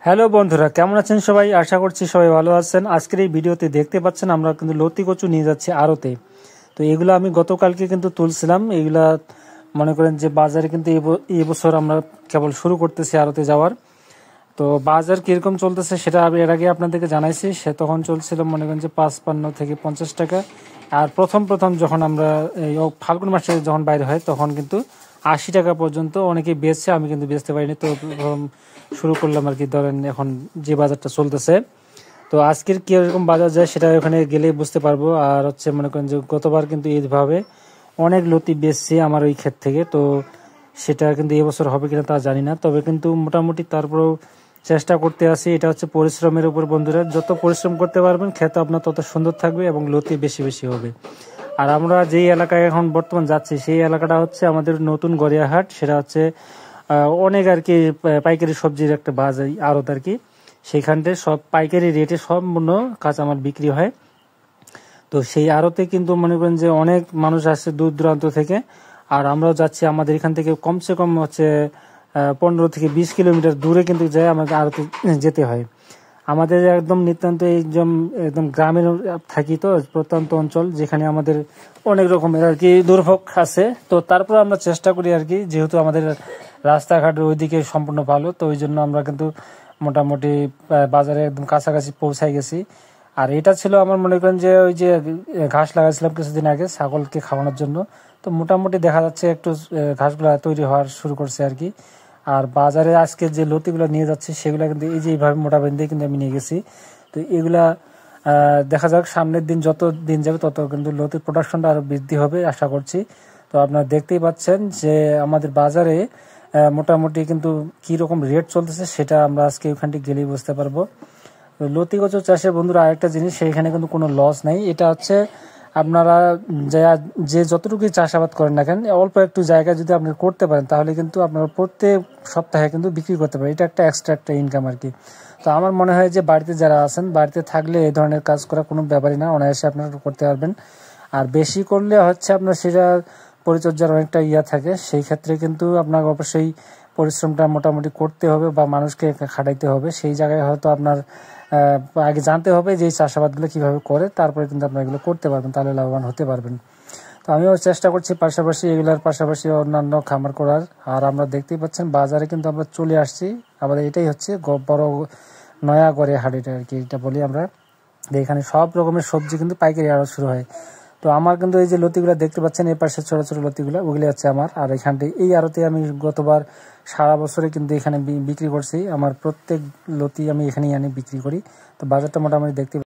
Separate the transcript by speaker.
Speaker 1: Hello বন্ধুরা, কেমন আছেন সবাই? আশা করছি সবাই ভালো আছেন। আজকের এই ভিডিওতে দেখতে পাচ্ছেন আমরা কিন্তু লতি কচু নিয়ে যাচ্ছি আড়তে। তো এগুলো আমি গতকালকে কিন্তু তুলছিলাম। এগুলা মনে করেন যে বাজারে কিন্তু এই বছর আমরা কেবল শুরু করতেছি আড়তে যাওয়ার। তো বাজার কিরকম চলতেছে সেটা আমি এর আগে আপনাদেরকে জানাইছি। সে তখন চলছিল মনে করেন যে 55 থেকে 50 টাকা। আর প্রথম যখন আমরা এই ফাল্গুন মাসে যখন বাইরে হয় তখন কিন্তু 80 টাকা পর্যন্ত অনেকেই বেচছে, আমি কিন্তু বেচতে পারিনি। তো শুরু করলাম আর কি, ধরেন এখন যে বাজারটা চলতেছে। তো আজকের কিরকম বাজার যায় সেটা ওখানে গেলেই বুঝতে পারবো। আর হচ্ছে মনে করেন যে গতবার কিন্তু এইভাবে অনেক লতি বেচছি আমার ওই ক্ষেত থেকে। তো সেটা কিন্তু এবছর হবে কিনা তা জানি না, তবে কিন্তু মোটামুটি তারপরেও চেষ্টা করতে আসি। এটা হচ্ছে পরিশ্রমের উপর বন্ধুরা, যত পরিশ্রম করতে পারবেন ক্ষেত আপনার তত সুন্দর থাকবে এবং লতি বেশি বেশি হবে। আর আমরা যেই এলাকায় এখন বর্তমান যাচ্ছি সেই এলাকাটা হচ্ছে আমাদের নতুন গড়িয়াহাট। সেটা হচ্ছে অনেক আর কি পাইকারি সবজির একটা বাজার আড়ত আর কি। সেইখানটায় সব পাইকারি রেটে সম্পূর্ণ কাঁচামাল বিক্রি হয়। তো সেই আড়তে কিন্তু মনে করেন যে অনেক মানুষ আসছে দূর দূরান্ত থেকে। আর আমরাও যাচ্ছি, আমাদের এখান থেকে কমসে কম হচ্ছে 15 থেকে 20 কিলোমিটার দূরে কিন্তু যায় আমাদের আড়তে যেতে হয়। আমাদের একদম নিতান্ত একদম গ্রামের থাকি, তো প্রত্যন্ত অঞ্চল, যেখানে আমাদের অনেক রকমের আর কি দুর্ভোগ আছে। তো তারপর আমরা চেষ্টা করি আর কি, যেহেতু আমাদের রাস্তাঘাট ওইদিকে সম্পূর্ণ ভালো, তো ওই জন্য আমরা কিন্তু মোটামুটি বাজারে একদম কাছাকাছি পৌঁছাই গেছি। আর এটা ছিল আমার মনে করেন যে ওই যে ঘাস লাগাইছিলাম কিছুদিন আগে ছাগলকে খাওয়ানোর জন্য। তো মোটামুটি দেখা যাচ্ছে একটু ঘাসগুলো তৈরি হওয়ার শুরু করছে আর কি। আর বাজারে আজকে যে লতিগুলো নিয়ে যাচ্ছে সেগুলো কিন্তু এই যে এইভাবে মোটা বেঁধে কিন্তু আমি নিয়ে গেছি। তো এগুলা দেখা যাক সামনের দিন, যত দিন যাবে তত কিন্তু লতির প্রোডাকশনটা আরো বৃদ্ধি হবে আশা করছি। তো আপনারা দেখতেই পাচ্ছেন যে আমাদের বাজারে মোটামুটি কিন্তু কি রকম রেট চলতেছে সেটা আমরা আজকে ওখানটি গেলেই বুঝতে পারবো। লতি কচু চাষে বন্ধুরা আরেকটা জিনিস, সেইখানে কিন্তু কোনো লস নাই। এটা হচ্ছে আপনারা যে যতটুকুই চাষাবাদ করেন না কেন, অল্প একটু জায়গা যদি আপনি করতে পারেন তাহলে কিন্তু আপনারা প্রত্যেক সপ্তাহে কিন্তু বিক্রি করতে পারেন। এটা একটা এক্সট্রা একটা ইনকাম আর কি। তো আমার মনে হয় যে বাড়িতে যারা আছেন, বাড়িতে থাকলে এই ধরনের কাজ করা কোনো ব্যাপারই না, অনায়াসে আপনারা করতে পারবেন। আর বেশি করলে হচ্ছে আপনার সেটা পরিচর্যার অনেকটা থাকে, সেই ক্ষেত্রে কিন্তু আপনার অবশ্যই পরিশ্রমটা মোটামুটি করতে হবে বা মানুষকে খাটাইতে হবে। সেই জায়গায় হয়তো আপনার আগে জানতে হবে যে এই চাষাবাদগুলো কিভাবে করে, তারপরে কিন্তু আপনারা এগুলো করতে পারবেন, তাহলে লাভবান হতে পারবেন। তো আমিও চেষ্টা করছি পাশাপাশি এগুলোর পাশাপাশি অন্যান্য খামার করার। আর আমরা দেখতেই পাচ্ছেন বাজারে কিন্তু আমরা চলে আসছি। আমাদের এটাই হচ্ছে বড় নয়া গড়িয়াহাট, এটা আর কি, এটা বলি আমরা। এখানে সব রকমের সবজি কিন্তু পাইকারি আড়ত শুরু হয়। তো আমার কিন্তু এই যে লতিগুলো দেখতে পাচ্ছেন, এই পাশে ছোট ছোট লতিগুলো, ওগুলি হচ্ছে আমার। আর এখানটি এই আড়তে আমি গতবার সারা বছরে কিন্তু এখানে বিক্রি করছি। আমার প্রত্যেক লতি আমি এখানেই আনি বিক্রি করি। তো বাজারটা মোটামুটি দেখতে